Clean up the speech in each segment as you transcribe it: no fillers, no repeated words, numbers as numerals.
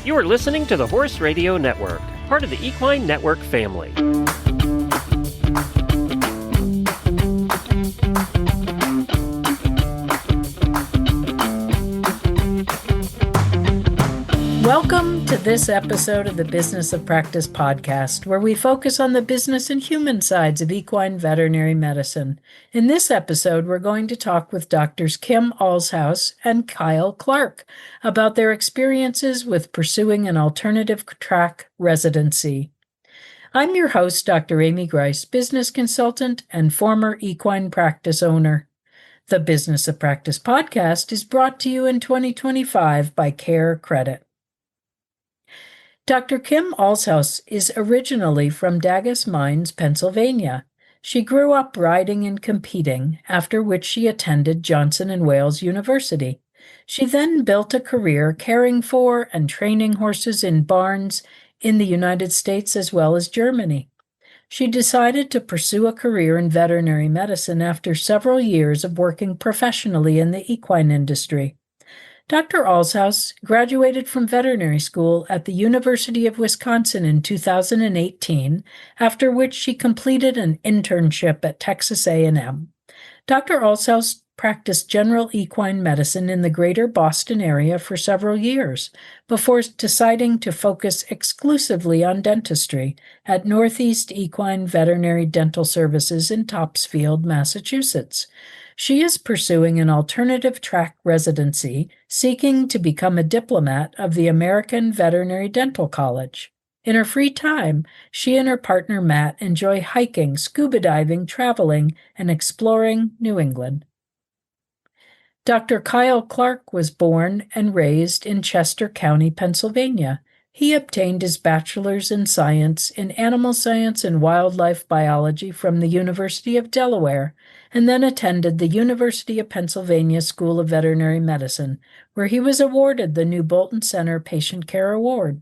You are listening to the Horse Radio Network, part of the Equine Network family. Welcome to this episode of the Business of Practice podcast, where we focus on the business and human sides of equine veterinary medicine. In this episode, we're going to talk with Doctors Kim Allshouse and Kyle Clark about their experiences with pursuing an alternative track residency. I'm your host, Dr. Amy Grice, business consultant and former equine practice owner. The Business of Practice podcast is brought to you in 2025 by CareCredit. Dr. Kim Allshouse is originally from Dagus Mines, Pennsylvania. She grew up riding and competing, after which she attended Johnson & Wales University. She then built a career caring for and training horses in barns in the United States as well as Germany. She decided to pursue a career in veterinary medicine after several years of working professionally in the equine industry. Dr. Allshouse graduated from veterinary school at the University of Wisconsin in 2018, after which she completed an internship at Texas A&M. Dr. Allshouse practiced general equine medicine in the greater Boston area for several years, before deciding to focus exclusively on dentistry at Northeast Equine Veterinary Dental Services in Topsfield, Massachusetts. She is pursuing an alternative track residency, seeking to become a diplomat of the American Veterinary Dental College. In her free time, she and her partner Matt enjoy hiking, scuba diving, traveling, and exploring New England. Dr. Kyle Clark was born and raised in Chester County, Pennsylvania. He obtained his bachelor's in science in animal science and wildlife biology from the University of Delaware, and then attended the University of Pennsylvania School of Veterinary Medicine, where he was awarded the New Bolton Center Patient Care Award.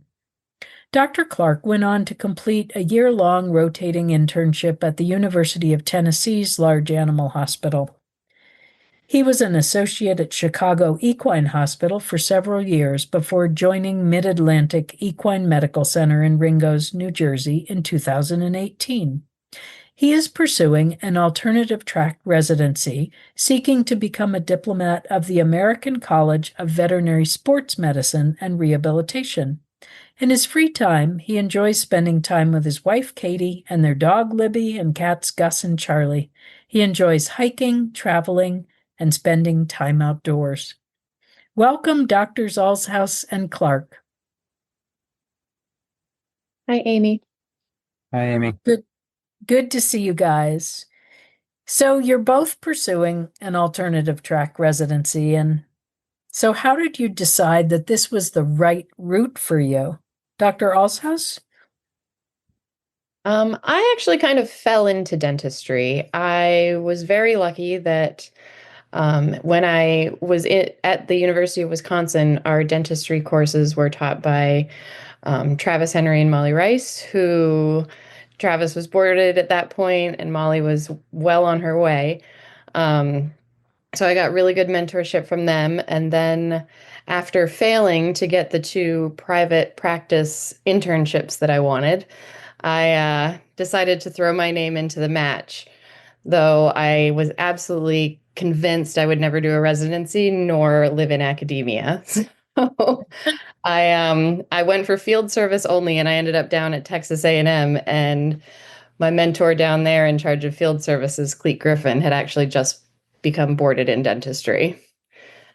Dr. Clark went on to complete a year-long rotating internship at the University of Tennessee's Large Animal Hospital. He was an associate at Chicago Equine Hospital for several years before joining Mid-Atlantic Equine Medical Center in Ringgoes, New Jersey in 2018. He is pursuing an alternative track residency, seeking to become a diplomat of the American College of Veterinary Sports Medicine and Rehabilitation. In his free time, he enjoys spending time with his wife, Katie, and their dog, Libby, and cats, Gus and Charlie. He enjoys hiking, traveling, and spending time outdoors. Welcome, Doctors Allshouse and Clark. Hi, Amy. Hi, Amy. Good to see you guys. So you're both pursuing an alternative track residency, and so how did you decide that this was the right route for you? Dr. Allshouse? I actually kind of fell into dentistry. I was very lucky that when I was at the University of Wisconsin, our dentistry courses were taught by Travis Henry and Molly Rice, who Travis was boarded at that point and Molly was well on her way. So I got really good mentorship from them. And then after failing to get the 2 private practice internships that I wanted, I decided to throw my name into the match, though I was absolutely convinced I would never do a residency nor live in academia. So I went for field service only, and I ended up down at Texas A&M, and my mentor down there in charge of field services, Cleet Griffin, had actually just become boarded in dentistry.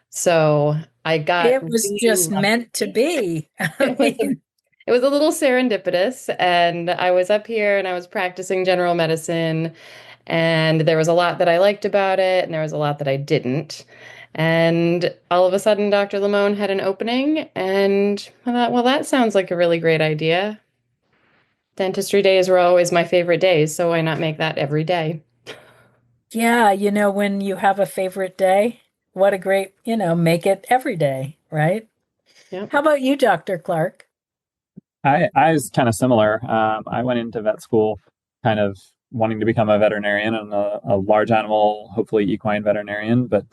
So I got It was really just lucky. meant to be. It was a little serendipitous, and I was up here and I was practicing general medicine, and there was a lot that I liked about it, and there was a lot that I didn't. And all of a sudden, Dr. Lamone had an opening, and I thought, well, that sounds like a really great idea. Dentistry days were always my favorite days, so why not make that every day? Yeah, when you have a favorite day, what a great, make it every day, right? Yeah. How about you, Dr. Clark? I was kind of similar. I went into vet school kind of wanting to become a veterinarian and a large animal, hopefully equine veterinarian, but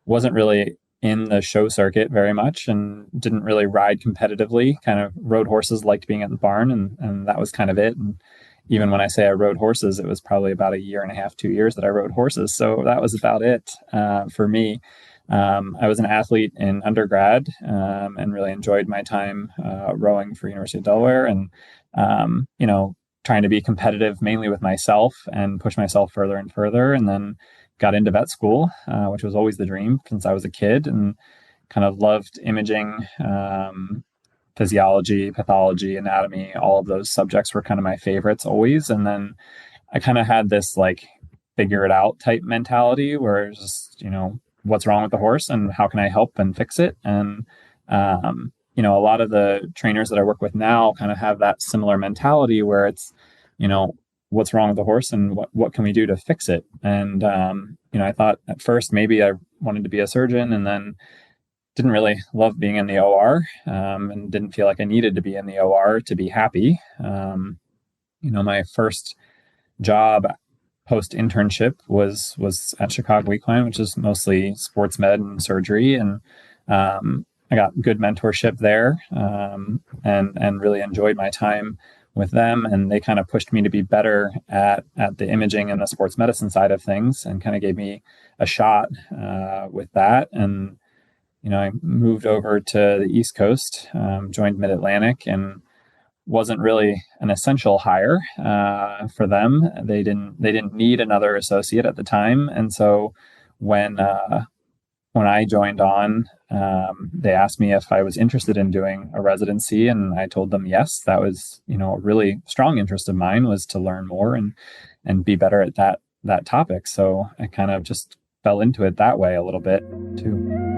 wasn't really in the show circuit very much and didn't really ride competitively. Kind of rode horses, liked being at the barn, and that was kind of it. And even when I say I rode horses, it was probably about a year and a half, 2 years that I rode horses. So that was about it for me. I was an athlete in undergrad and really enjoyed my time rowing for University of Delaware, and trying to be competitive mainly with myself and push myself further and further. And then got into vet school, which was always the dream since I was a kid, and kind of loved imaging, physiology, pathology, anatomy. All of those subjects were kind of my favorites always. And then I kind of had this like figure it out type mentality where it's just, what's wrong with the horse and how can I help and fix it? And, a lot of the trainers that I work with now kind of have that similar mentality where it's, what's wrong with the horse and what can we do to fix it? And, I thought at first maybe I wanted to be a surgeon, and then didn't really love being in the OR, and didn't feel like I needed to be in the OR to be happy. My first job post internship was at Chicago Equine, which is mostly sports med and surgery. And I got good mentorship there, and really enjoyed my time with them. And they kind of pushed me to be better at the imaging and the sports medicine side of things, and kind of gave me a shot with that. And, I moved over to the East Coast, joined Mid-Atlantic, and wasn't really an essential hire for them. They didn't need another associate at the time. And so when I joined on, they asked me if I was interested in doing a residency, and I told them yes. That was, a really strong interest of mine, was to learn more and be better at that topic. So I kind of just fell into it that way a little bit too.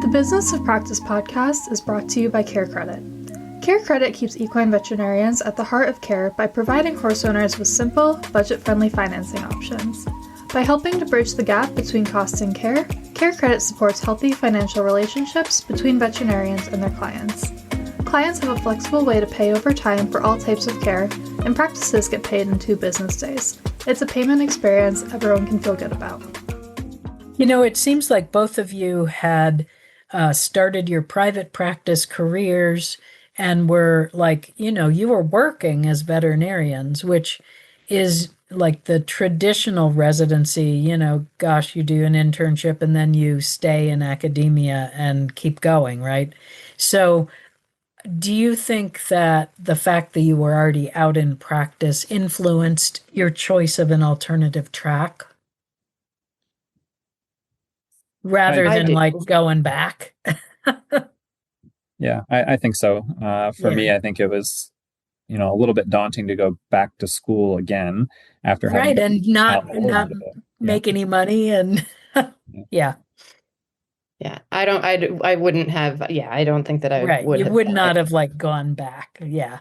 The Business of Practice podcast is brought to you by CareCredit. CareCredit keeps equine veterinarians at the heart of care by providing horse owners with simple, budget-friendly financing options. By helping to bridge the gap between cost and care, CareCredit supports healthy financial relationships between veterinarians and their clients. Clients have a flexible way to pay over time for all types of care, and practices get paid in 2 business days. It's a payment experience everyone can feel good about. It seems like both of you had started your private practice careers and were like, you were working as veterinarians, which is like the traditional residency, you do an internship and then you stay in academia and keep going, right? So do you think that the fact that you were already out in practice influenced your choice of an alternative track rather than like going back? Yeah, I think so. For me, I think it was, a little bit daunting to go back to school again after having and not make any money and yeah. Yeah, I wouldn't have. Yeah, I don't think that I would. You would not have like gone back. Yeah.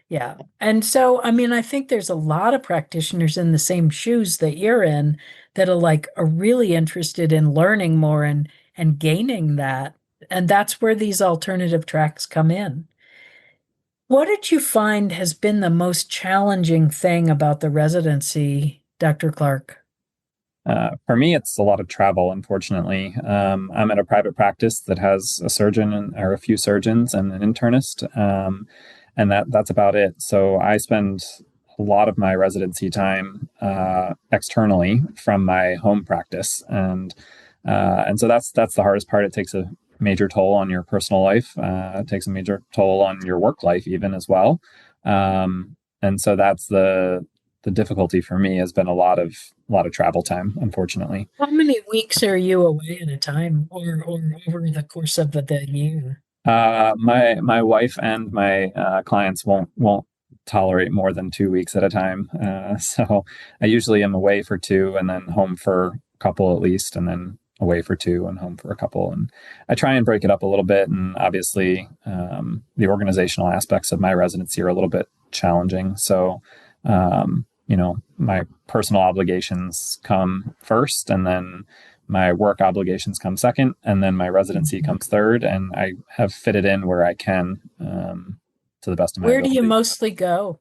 Yeah. And so, I think there's a lot of practitioners in the same shoes that you're in that are really interested in learning more and gaining that. And that's where these alternative tracks come in. What did you find has been the most challenging thing about the residency, Dr. Clark? For me, it's a lot of travel, unfortunately. I'm at a private practice that has a surgeon or a few surgeons and an internist, and that's about it. So I spend a lot of my residency time externally from my home practice, and so that's the hardest part. It takes a major toll on your personal life. It takes a major toll on your work life even as well. And so that's the difficulty for me, has been a lot of travel time, unfortunately. How many weeks are you away at a time, or over the course of the year? My wife and my clients won't tolerate more than 2 weeks at a time. So I usually am away for 2 and then home for a couple at least, and then away for 2 and home for a couple. And I try and break it up a little bit. And obviously, the organizational aspects of my residency are a little bit challenging. So, my personal obligations come first, and then my work obligations come second, and then my residency comes third. And I have fit it in where I can, to the best of my ability. Where do you mostly go?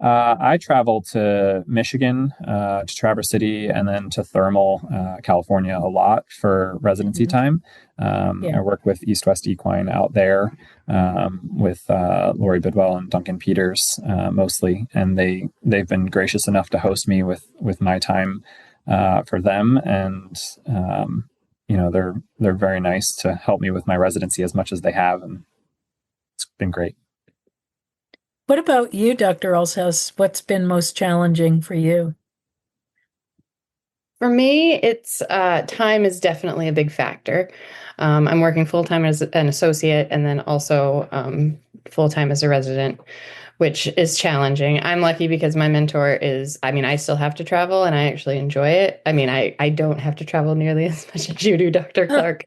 I travel to Michigan, to Traverse City, and then to Thermal, California a lot for residency Mhm. time. Yeah. I work with East West Equine out there with Lori Bidwell and Duncan Peters mostly, and they've been gracious enough to host me with my time for them, and they're very nice to help me with my residency as much as they have, and it's been great. What about you, Dr. Allshouse? What's been most challenging for you? For me, it's time is definitely a big factor. I'm working full time as an associate and then also full time as a resident, which is challenging. I'm lucky because my mentor is, I mean, I still have to travel and I actually enjoy it. I mean, I don't have to travel nearly as much as you do, Dr. Clark.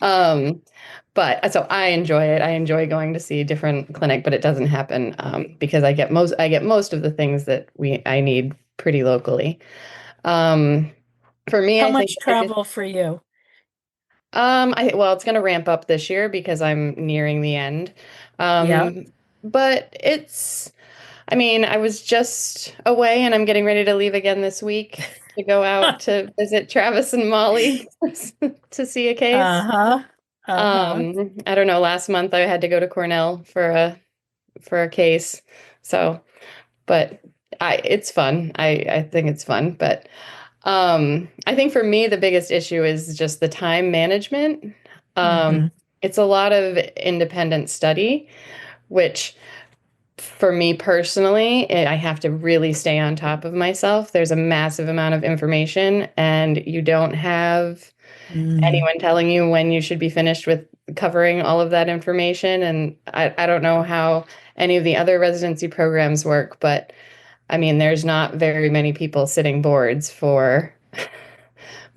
Um, but so I enjoy it. I enjoy going to see a different clinic, but it doesn't happen because I get most of the things that I need pretty locally. Um, for me, How I think much travel for you? well, it's going to ramp up this year because I'm nearing the end. Yeah. Um, but I mean, I was just away and I'm getting ready to leave again this week to go out to visit Travis and Molly to see a case. Uh-huh. Uh-huh. I don't know, last month I had to go to Cornell for a case. So, but it's fun. I think it's fun, but I think for me the biggest issue is just the time management. Um, Mm-hmm. it's a lot of independent study, which for me personally, I have to really stay on top of myself. There's a massive amount of information, and you don't have Mm. anyone telling you when you should be finished with covering all of that information. And I don't know how any of the other residency programs work, but I mean, there's not very many people sitting boards for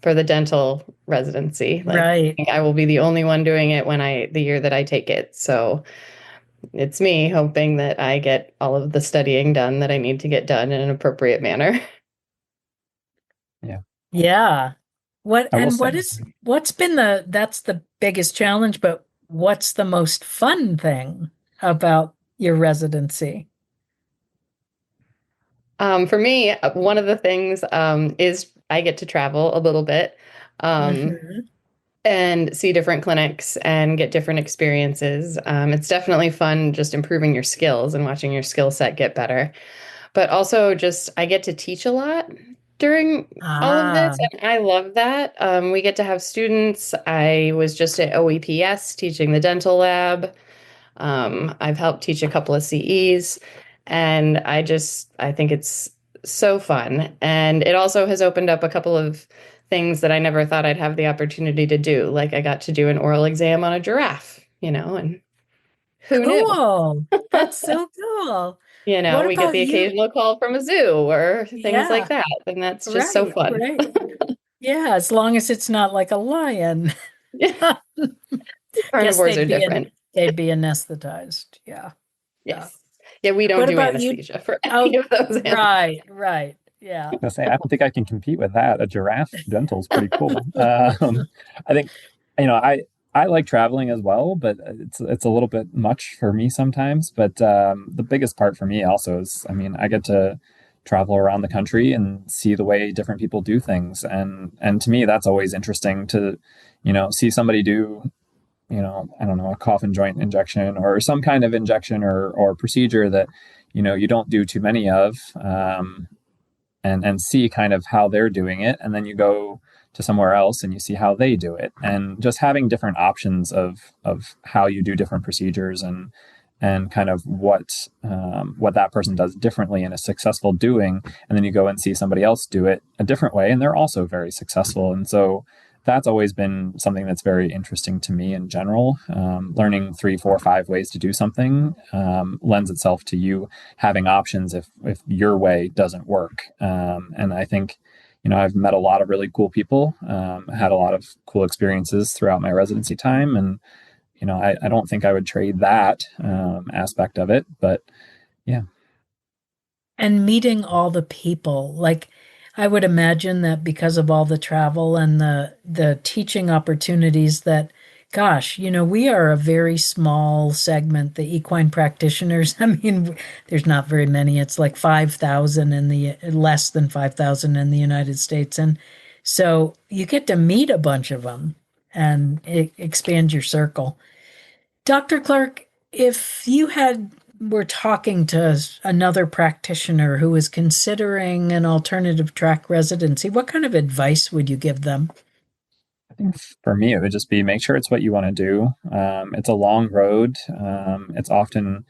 the dental residency. Like, I Right. think I will be the only one doing it the year that I take it. So it's me hoping that I get all of the studying done that I need to get done in an appropriate manner. Yeah, Yeah. I will say. What's been that's the biggest challenge, but what's the most fun thing about your residency? For me, one of the things is I get to travel a little bit. Um, Hmm. and see different clinics and get different experiences. It's definitely fun just improving your skills and watching your skill set get better. But also, just I get to teach a lot during all of Ah. this, and I love that. We get to have students. I was just at OEPS teaching the dental lab. I've helped teach a couple of CEs, and I think it's so fun. And it also has opened up a couple of things that I never thought I'd have the opportunity to do. Like I got to do an oral exam on a giraffe, and who knew? Cool. That's so cool. What We get about the you? occasional call from a zoo or things like Yeah, that, and that's just so right, fun. right. Yeah, as long as it's not like a lion. Guess Carnivores are different. they'd be anesthetized. Yeah. Yeah. Yes. Yeah, we don't What do about you? anesthesia for any Oh, of those animals. right, right. Yeah. I say I don't think I can compete with that. A giraffe dental is pretty cool. I think I like traveling as well, but it's a little bit much for me sometimes. But the biggest part for me also is, I mean, I get to travel around the country and see the way different people do things, and to me that's always interesting to see somebody do I don't know, a coffin joint injection or some kind of injection or procedure that you don't do too many of. And see kind of how they're doing it, and then you go to somewhere else and you see how they do it, and just having different options of how you do different procedures, and kind of what that person does differently and is successful doing, and then you go and see somebody else do it a different way and they're also very successful. And so that's always been something that's very interesting to me in general. Learning 3, 4, 5 ways to do something lends itself to you having options if your way doesn't work. And I think, I've met a lot of really cool people, had a lot of cool experiences throughout my residency time. And, I don't think I would trade that aspect of it, but yeah. And meeting all the people. Like I would imagine that because of all the travel and the teaching opportunities that Gosh, we are a very small segment, the equine practitioners. I mean, there's not very many. It's like 5,000 less than 5,000 in the United States. And so you get to meet a bunch of them and expand your circle. Dr. Clark, if you were talking to another practitioner who is considering an alternative track residency, what kind of advice would you give them? I think for me, it would just be make sure it's what you want to do. It's a long road. It's often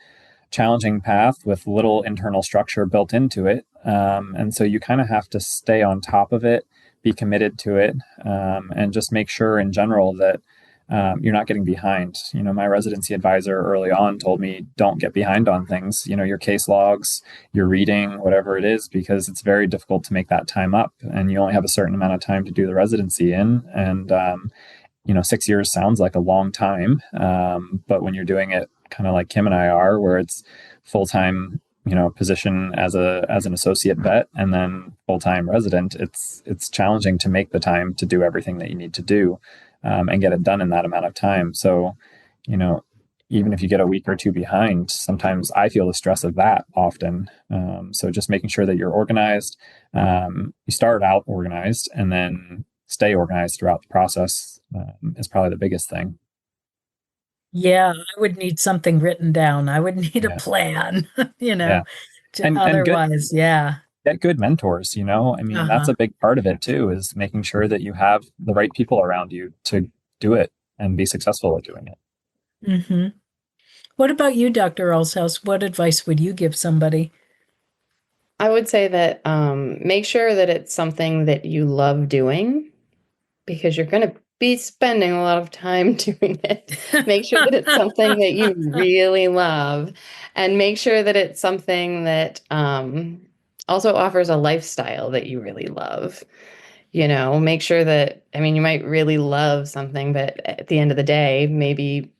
challenging path with little internal structure built into it. And so you kind of have to stay on top of it, be committed to it, and just make sure in general that you're not getting behind. My residency advisor early on told me, don't get behind on things, your case logs, your reading, whatever it is, because it's very difficult to make that time up. And you only have a certain amount of time to do the residency in. And, 6 years sounds like a long time. But when you're doing it kind of like Kim and I are, where it's full-time, position as an associate vet and then full-time resident, it's challenging to make the time to do everything that you need to do. And get it done in that amount of time. So, even if you get a week or two behind, sometimes I feel the stress of that often. So just making sure that you're organized, you start out organized and then stay organized throughout the process is probably the biggest thing. Yeah, I would need something written down. I would need a Yeah. plan, Yeah. And otherwise, yeah. Get good mentors, I mean, that's a big part of it too, is making sure that you have the right people around you to do it and be successful at doing it. Mm-hmm. What about you, Dr. Allshouse? What advice would you give somebody? I would say that make sure that it's something that you love doing, because you're going to be spending a lot of time doing it. Make sure that it's something that you really love, and make sure that it's something that also offers a lifestyle that you really love. Make sure that, you might really love something, but at the end of the day, maybe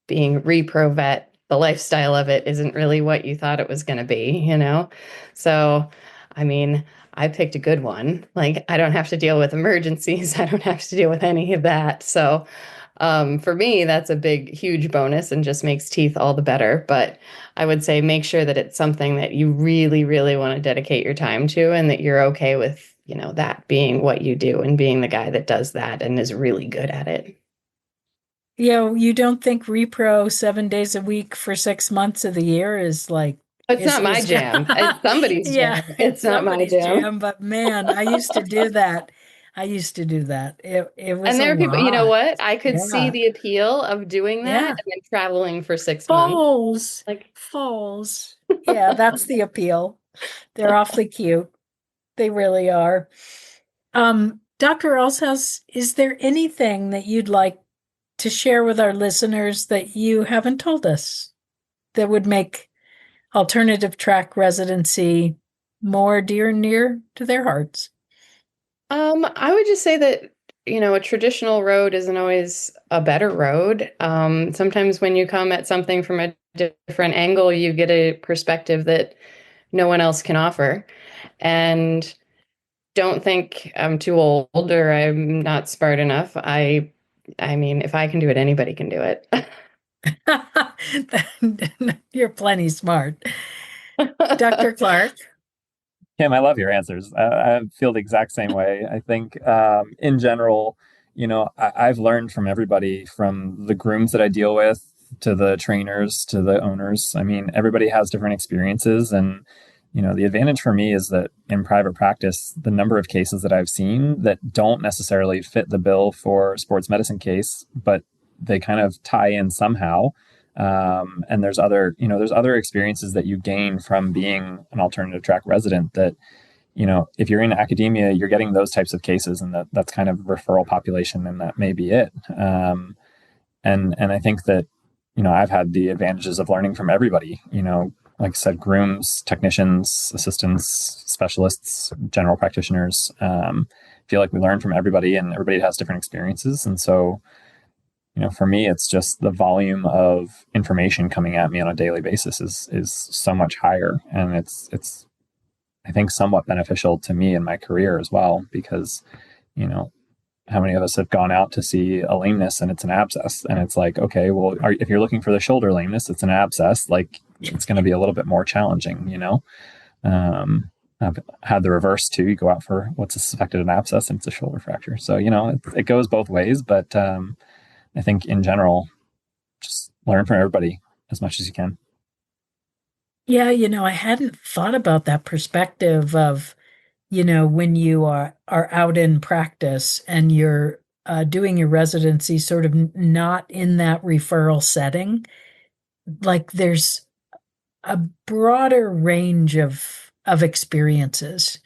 being repro vet, the lifestyle of it isn't really what you thought it was going to be. So, I picked a good one. Like, I don't have to deal with emergencies. I don't have to deal with any of that. So, for me, that's a big, huge bonus and just makes teeth all the better. But I would say make sure that it's something that you really, really want to dedicate your time to, and that you're okay with, that being what you do and being the guy that does that and is really good at it. You don't think repro 7 days a week for 6 months of the year is like, It's not my jam. It's somebody's yeah, jam. It's not my jam. but man, I used to do that. It was And there a are people, you know lot. what? I could see Yeah. the appeal of doing that Yeah. and then traveling for 6 months. Foals. Yeah, that's the appeal. They're awfully cute. They really are. Dr. Allshouse, is there anything that you'd like to share with our listeners that you haven't told us that would make alternative track residency more dear and near to their hearts? I would just say that, a traditional road isn't always a better road. Sometimes when you come at something from a different angle, you get a perspective that no one else can offer. And don't think I'm too old or I'm not smart enough. If I can do it, anybody can do it. You're plenty smart. Dr. Clark? Kim, I love your answers. I feel the exact same way. I think in general, I've learned from everybody, from the grooms that I deal with to the trainers to the owners. I mean, everybody has different experiences. And, the advantage for me is that in private practice, the number of cases that I've seen that don't necessarily fit the bill for a sports medicine case, but they kind of tie in somehow. And there's other experiences that you gain from being an alternative track resident that, if you're in academia, you're getting those types of cases, and that's kind of referral population, and that may be it. And I think that, I've had the advantages of learning from everybody, like I said, grooms, technicians, assistants, specialists, general practitioners. Feel like we learn from everybody, and everybody has different experiences. And so, for me, it's just the volume of information coming at me on a daily basis is so much higher. And it's, I think, somewhat beneficial to me in my career as well, because, how many of us have gone out to see a lameness and it's an abscess? And it's like, okay, well, if you're looking for the shoulder lameness, it's an abscess. Like, it's going to be a little bit more challenging, you know? I've had the reverse too. You go out for what's suspected an abscess and it's a shoulder fracture. So, you know, it goes both ways. But I think in general, just learn from everybody as much as you can. Yeah, I hadn't thought about that perspective of, when you are out in practice and you're doing your residency sort of not in that referral setting, like there's a broader range of experiences.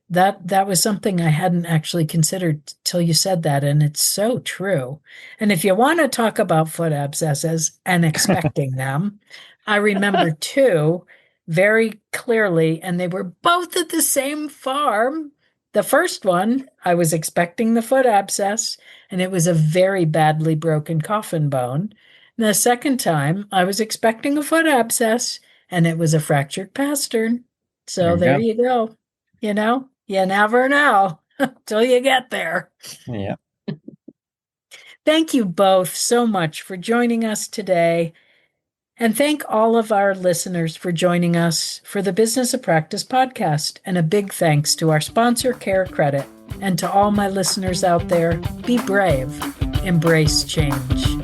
That was something I hadn't actually considered till you said that, and it's so true. And if you want to talk about foot abscesses and expecting them, I remember two very clearly, and they were both at the same farm. The first one, I was expecting the foot abscess, and it was a very badly broken coffin bone. And the second time, I was expecting a foot abscess, and it was a fractured pastern. So there you go. You never know till you get there. Yeah. Thank you both so much for joining us today. And thank all of our listeners for joining us for the Business of Practice podcast. And a big thanks to our sponsor, CareCredit. And to all my listeners out there, be brave, embrace change.